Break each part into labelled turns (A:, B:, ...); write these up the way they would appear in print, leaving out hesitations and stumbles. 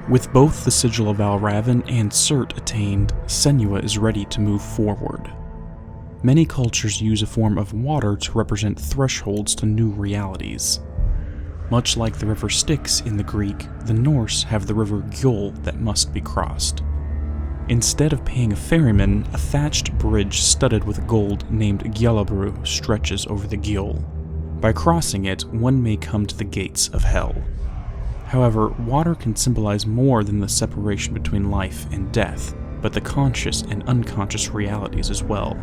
A: With both the Sigil of Valravn and Cert attained, Senua is ready to move forward. Many cultures use a form of water to represent thresholds to new realities. Much like the river Styx in the Greek, the Norse have the river Gjol that must be crossed. Instead of paying a ferryman, a thatched bridge studded with gold named Gjallabru stretches over the Gjol. By crossing it, one may come to the gates of hell. However, water can symbolize more than the separation between life and death, but the conscious and unconscious realities as well.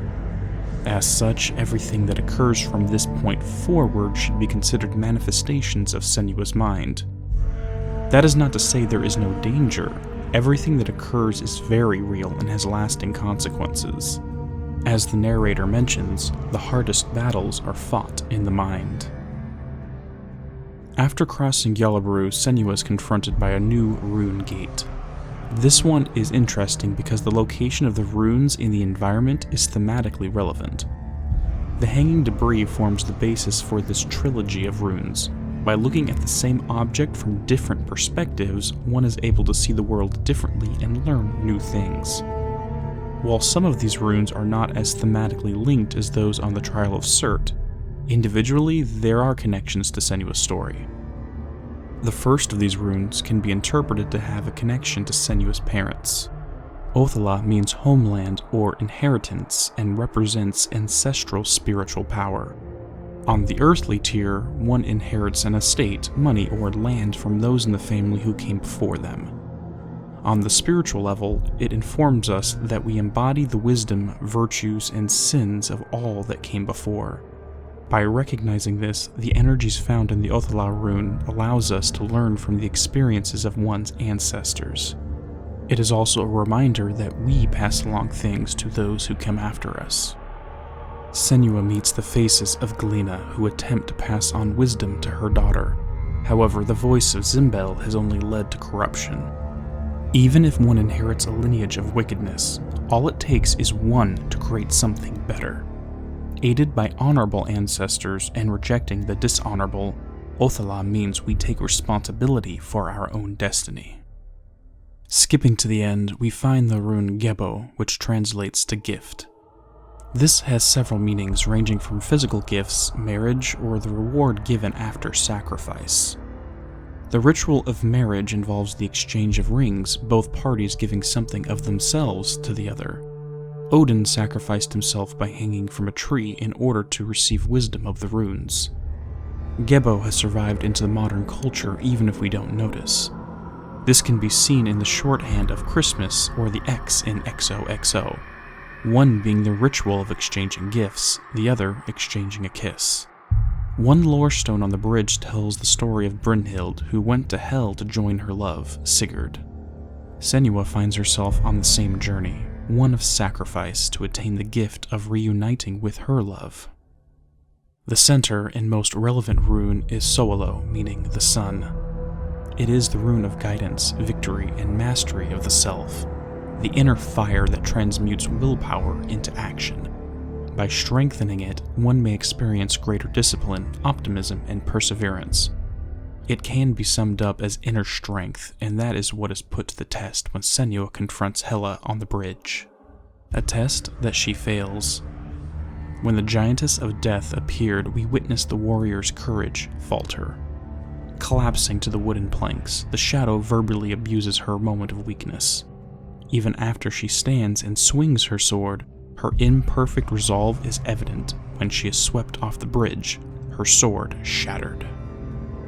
A: As such, everything that occurs from this point forward should be considered manifestations of Senua's mind. That is not to say there is no danger. Everything that occurs is very real and has lasting consequences. As the narrator mentions, the hardest battles are fought in the mind. After crossing Gjallabru, Senua is confronted by a new rune gate. This one is interesting because the location of the runes in the environment is thematically relevant. The hanging debris forms the basis for this trilogy of runes. By looking at the same object from different perspectives, one is able to see the world differently and learn new things. While some of these runes are not as thematically linked as those on the Trial of Cert, individually there are connections to Senua's story. The first of these runes can be interpreted to have a connection to Senua's parents. Othala means homeland or inheritance and represents ancestral spiritual power. On the earthly tier, one inherits an estate, money, or land from those in the family who came before them. On the spiritual level, it informs us that we embody the wisdom, virtues, and sins of all that came before. By recognizing this, the energies found in the Othala rune allows us to learn from the experiences of one's ancestors. It is also a reminder that we pass along things to those who come after us. Senua meets the faces of Galena, who attempt to pass on wisdom to her daughter. However, the voice of Zimbel has only led to corruption. Even if one inherits a lineage of wickedness, all it takes is one to create something better. Aided by honorable ancestors and rejecting the dishonorable, Othala means we take responsibility for our own destiny. Skipping to the end, we find the rune Gebo, which translates to gift. This has several meanings ranging from physical gifts, marriage, or the reward given after sacrifice. The ritual of marriage involves the exchange of rings, both parties giving something of themselves to the other. Odin sacrificed himself by hanging from a tree in order to receive wisdom of the runes. Gebo has survived into the modern culture even if we don't notice. This can be seen in the shorthand of Christmas or the X in XOXO, one being the ritual of exchanging gifts, the other exchanging a kiss. One lore stone on the bridge tells the story of Brynhild, who went to hell to join her love, Sigurd. Senua finds herself on the same journey, one of sacrifice to attain the gift of reuniting with her love. The center and most relevant rune is Soolo, meaning the sun. It is the rune of guidance, victory, and mastery of the self, the inner fire that transmutes willpower into action. By strengthening it, one may experience greater discipline, optimism, and perseverance. It can be summed up as inner strength, and that is what is put to the test when Senua confronts Hela on the bridge. A test that she fails. When the Giantess of Death appeared, we witnessed the warrior's courage falter. Collapsing to the wooden planks, the shadow verbally abuses her moment of weakness. Even after she stands and swings her sword, her imperfect resolve is evident when she is swept off the bridge, her sword shattered.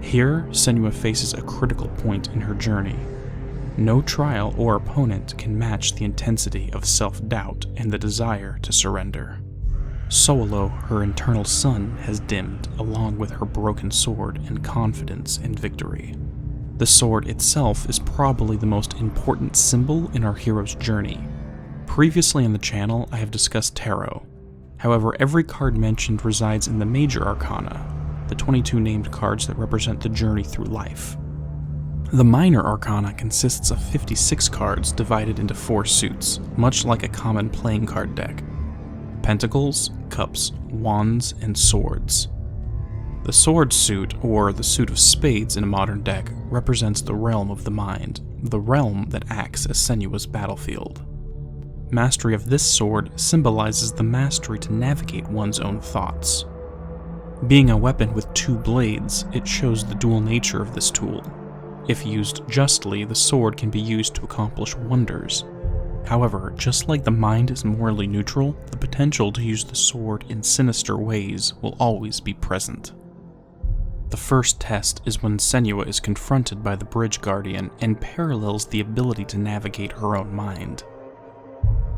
A: Here, Senua faces a critical point in her journey. No trial or opponent can match the intensity of self-doubt and the desire to surrender. Soolo, her internal sun, has dimmed, along with her broken sword and confidence in victory. The sword itself is probably the most important symbol in our hero's journey. Previously on the channel, I have discussed tarot. However, every card mentioned resides in the major arcana, the 22 named cards that represent the journey through life. The minor arcana consists of 56 cards divided into 4 suits, much like a common playing card deck: pentacles, cups, wands, and swords. The sword suit, or the suit of spades in a modern deck, represents the realm of the mind, the realm that acts as Senua's battlefield. Mastery of this sword symbolizes the mastery to navigate one's own thoughts. Being a weapon with two blades, it shows the dual nature of this tool. If used justly, the sword can be used to accomplish wonders. However, just like the mind is morally neutral, the potential to use the sword in sinister ways will always be present. The first test is when Senua is confronted by the Bridge Guardian and parallels the ability to navigate her own mind.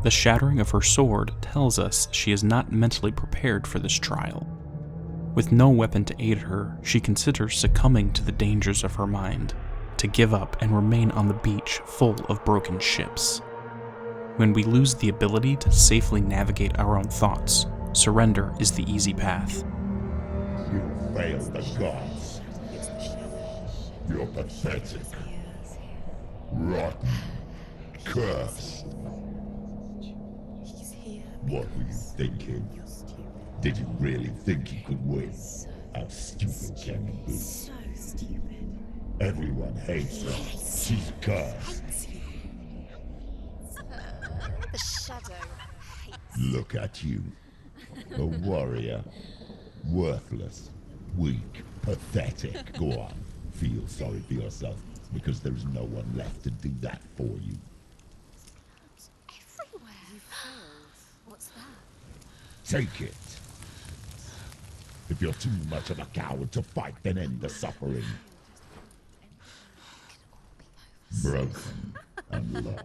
A: The shattering of her sword tells us she is not mentally prepared for this trial. With no weapon to aid her, she considers succumbing to the dangers of her mind, to give up and remain on the beach full of broken ships. When we lose the ability to safely navigate our own thoughts, surrender is the easy path.
B: You failed the gods. You're pathetic. Rotten. Cursed. What were you thinking? Did you really think you could win? How stupid can you be?
C: So stupid.
B: Everyone hates her. She's cursed.
C: The shadow hates.
B: Look at you. A warrior. Worthless. Weak. Pathetic. Go on. Feel sorry for yourself, because there's no one left to do that for you.
C: Everywhere. What's that?
B: Take it. If you're too much of a coward to fight, then end the suffering. Broken and lost.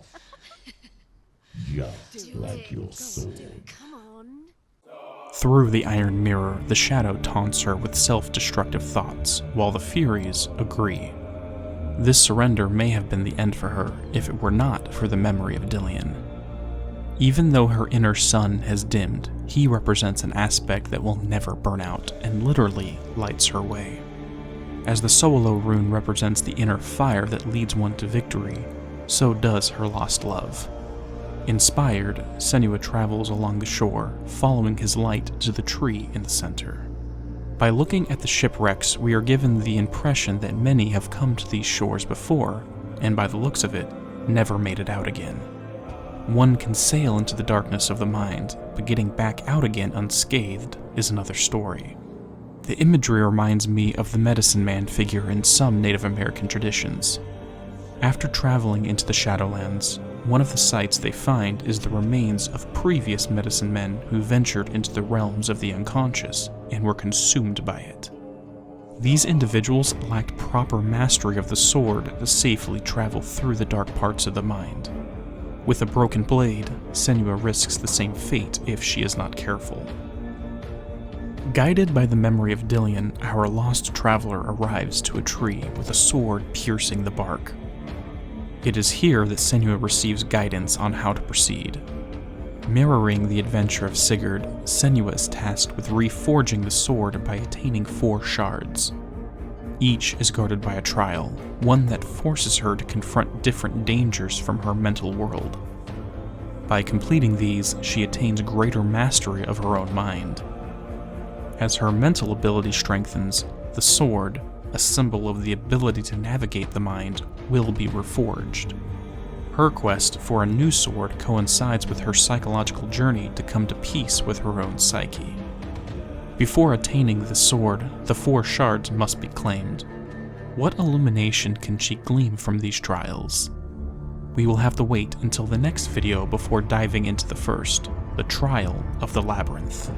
B: Just like your sword.
C: Come on.
A: Through the iron mirror, the shadow taunts her with self-destructive thoughts, while the Furies agree. This surrender may have been the end for her, if it were not for the memory of Dillion. Even though her inner sun has dimmed, he represents an aspect that will never burn out, and literally lights her way. As the Solo rune represents the inner fire that leads one to victory, so does her lost love. Inspired, Senua travels along the shore, following his light to the tree in the center. By looking at the shipwrecks, we are given the impression that many have come to these shores before, and by the looks of it, never made it out again. One can sail into the darkness of the mind, but getting back out again unscathed is another story. The imagery reminds me of the medicine man figure in some Native American traditions. After traveling into the Shadowlands, one of the sights they find is the remains of previous medicine men who ventured into the realms of the unconscious and were consumed by it. These individuals lacked proper mastery of the sword to safely travel through the dark parts of the mind. With a broken blade, Senua risks the same fate if she is not careful. Guided by the memory of Dillion, our lost traveler arrives to a tree with a sword piercing the bark. It is here that Senua receives guidance on how to proceed. Mirroring the adventure of Sigurd, Senua is tasked with reforging the sword by attaining 4 shards. Each is guarded by a trial, one that forces her to confront different dangers from her mental world. By completing these, she attains greater mastery of her own mind. As her mental ability strengthens, the sword, a symbol of the ability to navigate the mind, will be reforged. Her quest for a new sword coincides with her psychological journey to come to peace with her own psyche. Before attaining the sword, the 4 shards must be claimed. What illumination can she glean from these trials? We will have to wait until the next video before diving into the first, the Trial of the Labyrinth.